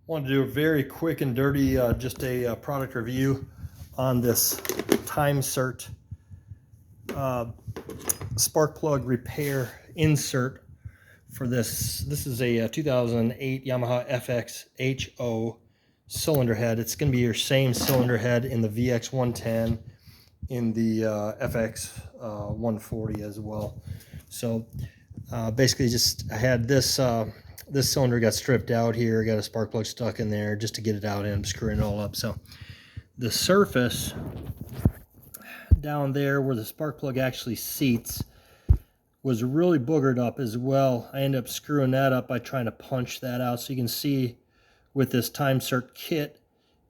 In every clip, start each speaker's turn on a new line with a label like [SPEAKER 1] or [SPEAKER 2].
[SPEAKER 1] Want to do a very quick and dirty, just a product review on this Timesert spark plug repair insert for this. This is a 2008 Yamaha FXHO cylinder head. It's going to be your same cylinder head in the VX110, in the FX140 as well. So basically, I had this this cylinder got stripped out here, got a spark plug stuck in there just to get it out, and I'm screwing it all up. So the surface down there where the spark plug actually seats was really boogered up as well. I ended up screwing that up by trying to punch that out. So you can see with this Timesert kit,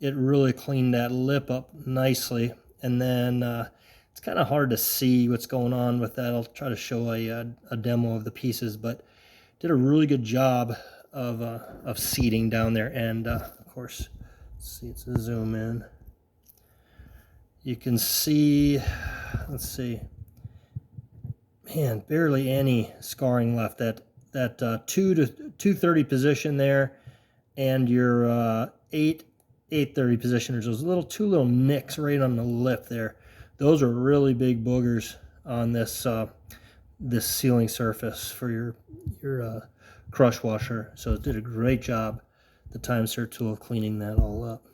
[SPEAKER 1] it really cleaned that lip up nicely. And then it's kind of hard to see what's going on with that. I'll try to show a demo of the pieces, but did a really good job of seating down there. And of course, let's zoom in. You can see, let's see, man, barely any scarring left. That 230 position there, and your 830 position. There's those two little nicks right on the lip there. Those are really big boogers on this this sealing surface for your crush washer. So it did a great job, the Timesert tool, of cleaning that all up.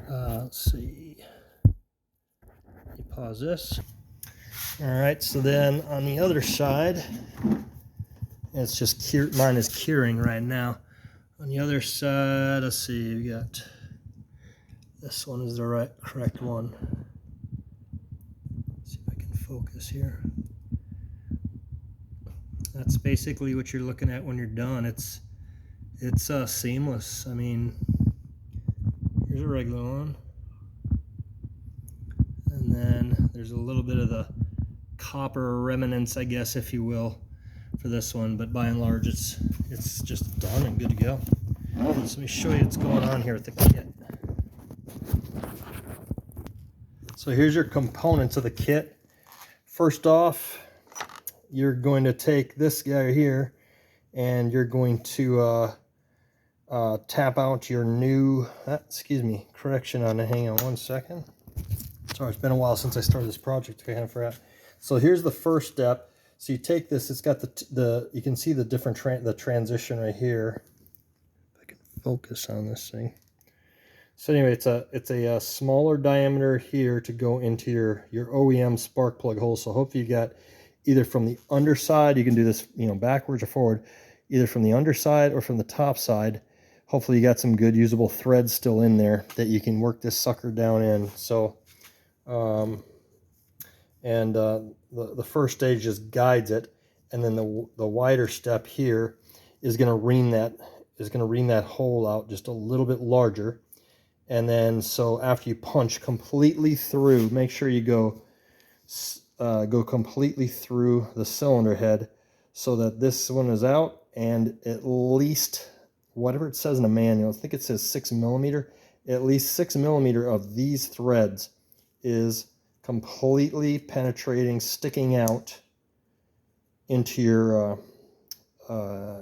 [SPEAKER 1] Let's see. You pause this. All right, so then on the other side, it's just mine is curing right now. On the other side, let's see, we got this one is the correct one. Let's see if I can focus here. That's basically what you're looking at when you're done. It's seamless. I mean, here's a regular one, and then there's a little bit of the copper remnants, I guess, if you will, for this one, but by and large it's just done and good to go. So let me show you what's going on here with the kit. So here's your components of the kit. First off, you're going to take this guy here and you're going to tap out your new, excuse me, correction on it. Hang on one second. Sorry, it's been a while since I started this project. I kind of forgot. So here's the first step. So you take this, it's got you can see the different the transition right here. If I can focus on this thing. So anyway, it's a smaller diameter here to go into your OEM spark plug hole. So hopefully you got either from the underside, you can do this, you know, backwards or forward, either from the underside or from the top side. Hopefully you got some good usable threads still in there that you can work this sucker down in. So the first stage just guides it, and then the wider step here is going to ream that hole out just a little bit larger. And then so after you punch completely through, make sure you go completely through the cylinder head so that this one is out, and at least whatever it says in the manual, I think it says 6 millimeter, at least 6 millimeter of these threads is completely penetrating, sticking out into your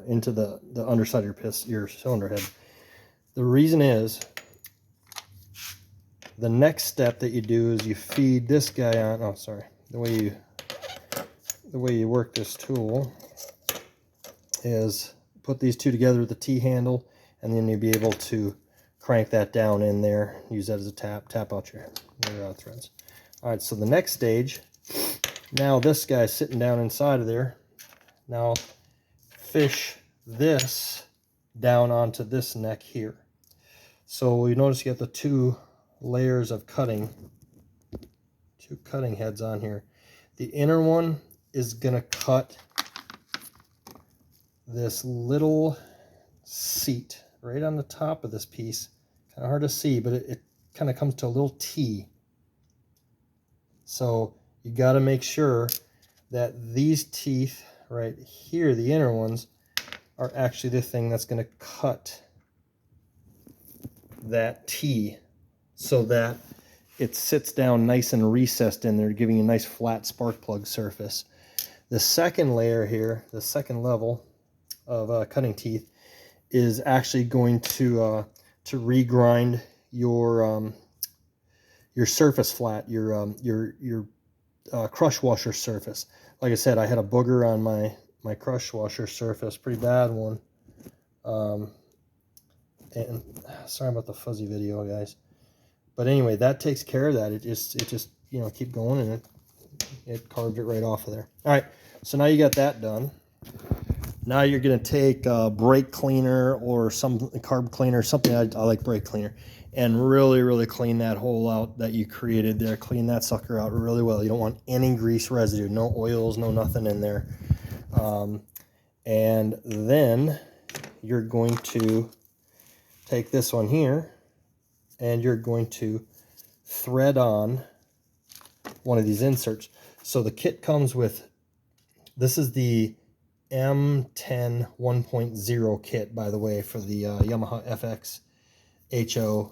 [SPEAKER 1] into the underside of your cylinder head. The reason is, the next step that you do is you feed this guy on. Oh, sorry. The way you work this tool is put these two together with the T handle, and then you'll be able to crank that down in there. Use that as a tap out your threads. All right, so the next stage, now this guy's sitting down inside of there. Now fish this down onto this neck here. So you notice you got the two layers of two cutting heads on here. The inner one is gonna cut this little seat right on the top of this piece. Kind of hard to see, but it kind of comes to a little T. So you got to make sure that these teeth right here, the inner ones, are actually the thing that's going to cut that T so that it sits down nice and recessed in there, giving you a nice flat spark plug surface. The second layer here, the second level of cutting teeth, is actually going to regrind your surface flat, your crush washer surface. Like I said, I had a booger on my crush washer surface, pretty bad one. And sorry about the fuzzy video, guys. But anyway, that takes care of that. It just you know, keep going, and it carved it right off of there. All right, so now you got that done. Now you're gonna take brake cleaner or some carb cleaner, something. I like brake cleaner, and really clean that hole out that you created there. Clean that sucker out really well. You don't want any grease residue, no oils, no nothing in there. And then you're going to take this one here, and you're going to thread on one of these inserts. So the kit comes with, this is the M10 1.0 kit, by the way, for the Yamaha FXHO,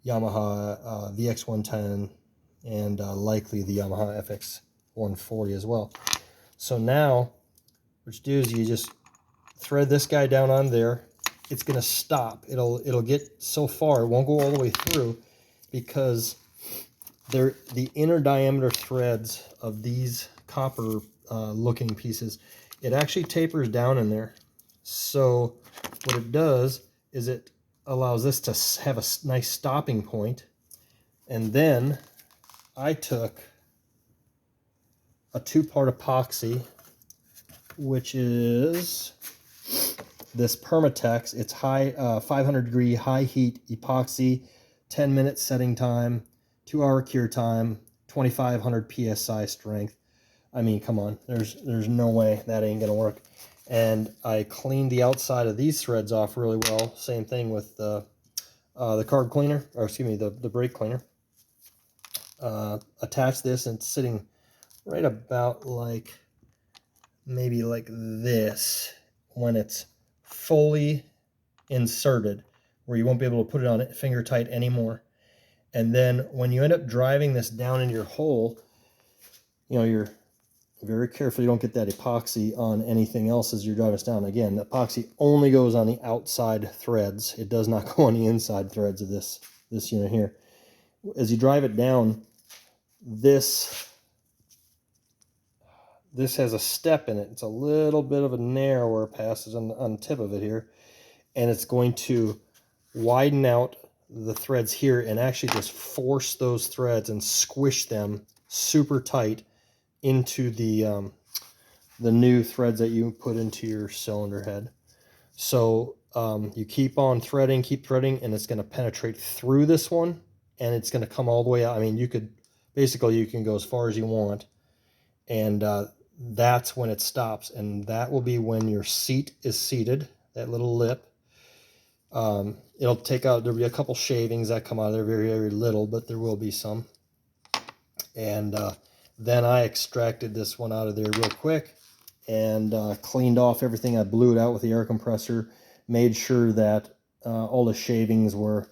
[SPEAKER 1] Yamaha VX110, and likely the Yamaha FX140 as well. So now what you do is you just thread this guy down on there. It's going to stop. It'll get so far, it won't go all the way through, because the inner diameter threads of these copper looking pieces, it actually tapers down in there. So what it does is it allows this to have a nice stopping point. And then I took a 2-part epoxy, which is this Permatex. It's 500-degree high heat epoxy, 10-minute setting time, 2-hour cure time, 2,500 psi strength. I mean, come on, there's no way that ain't gonna work. And I cleaned the outside of these threads off really well. Same thing with the carb cleaner, or excuse me, the brake cleaner. Attach this, and it's sitting right about like, maybe like this, when it's fully inserted, where you won't be able to put it on it finger tight anymore. And then when you end up driving this down in your hole, you know, you're very careful you don't get that epoxy on anything else as you're driving this down. Again, the epoxy only goes on the outside threads. It does not go on the inside threads of this unit here. As you drive it down, this has a step in it. It's a little bit of a narrower passage on the tip of it here, and it's going to widen out the threads here and actually just force those threads and squish them super tight into the new threads that you put into your cylinder head. So you keep on threading, and it's going to penetrate through this one, and it's going to come all the way out. I mean, you can go as far as you want, and that's when it stops, and that will be when your seat is seated, that little lip. It'll take out, there'll be a couple shavings that come out of there, very little, but there will be some. And then I extracted this one out of there real quick and cleaned off everything. I blew it out with the air compressor, made sure that all the shavings were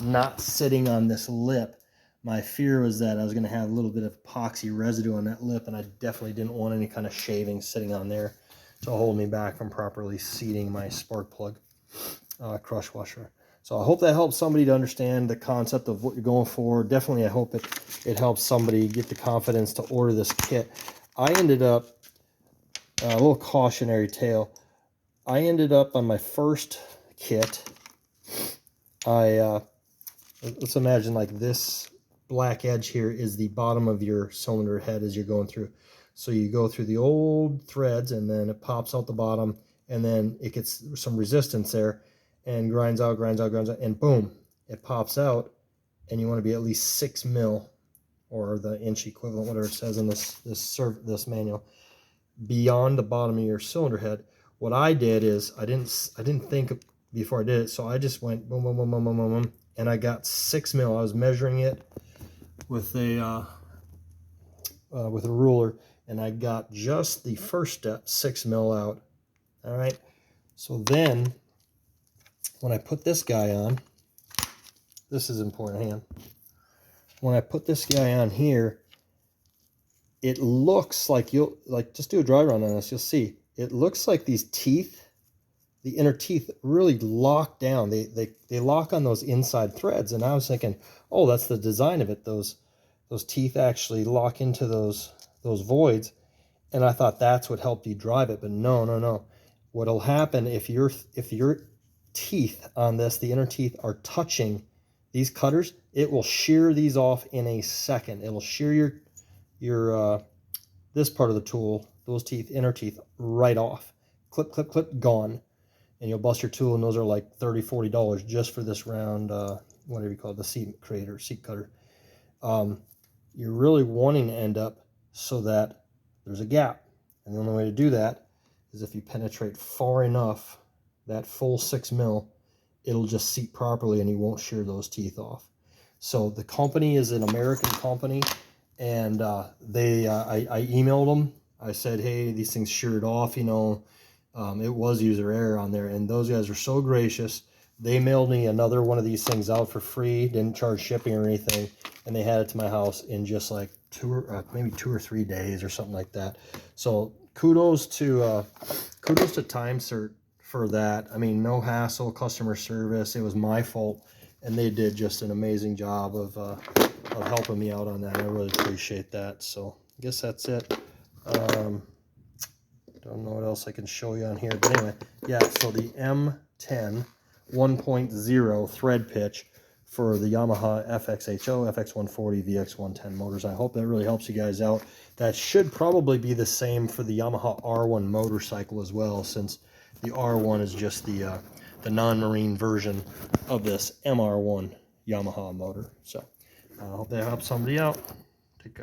[SPEAKER 1] not sitting on this lip. My fear was that I was going to have a little bit of epoxy residue on that lip, and I definitely didn't want any kind of shavings sitting on there to hold me back from properly seating my spark plug crush washer. So I hope that helps somebody to understand the concept of what you're going for. Definitely, I hope it helps somebody get the confidence to order this kit. I ended up, a little cautionary tale, I ended up on my first kit, let's imagine like this black edge here is the bottom of your cylinder head as you're going through. So you go through the old threads, and then it pops out the bottom, and then it gets some resistance there, and grinds out, and boom, it pops out, and you want to be at least 6 mil, or the inch equivalent, whatever it says in this manual, beyond the bottom of your cylinder head. What I did is I didn't think before I did it, so I just went boom, boom, boom, boom, boom, boom, boom, and I got 6 mil. I was measuring it with a ruler, and I got just the first step, 6 mil out. All right, so then when I put this guy on, this is important, hand. When I put this guy on here, it looks like just do a dry run on this, you'll see. It looks like these teeth the inner teeth really lock down. They lock on those inside threads. And I was thinking, oh, that's the design of it. Those teeth actually lock into those voids. And I thought that's what helped you drive it. But no, no, no. What'll happen if your teeth on this, the inner teeth, are touching these cutters, it will shear these off in a second. It will shear your this part of the tool, those teeth, inner teeth, right off. Clip, clip, clip, gone. And you'll bust your tool, and those are like $30–40 just for this round, whatever you call it, the seat creator, seat cutter. You're really wanting to end up so that there's a gap. And the only way to do that is if you penetrate far enough, that full 6 mil, it'll just seat properly and you won't shear those teeth off. So the company is an American company, and I emailed them. I said, hey, these things sheared off, you know. It was user error on there, and those guys are so gracious. They mailed me another one of these things out for free, didn't charge shipping or anything, and they had it to my house in just like maybe 2 or 3 days or something like that. So kudos to Timesert for that. I mean, no hassle, customer service. It was my fault, and they did just an amazing job of helping me out on that. I really appreciate that. So I guess that's it. Don't know what else I can show you on here, but anyway, yeah, so the M10 1.0 thread pitch for the Yamaha FXHO, FX140, VX110 motors. I hope that really helps you guys out. That should probably be the same for the Yamaha R1 motorcycle as well, since the R1 is just the non-marine version of this MR1 Yamaha motor. So I hope that helps somebody out. Take care.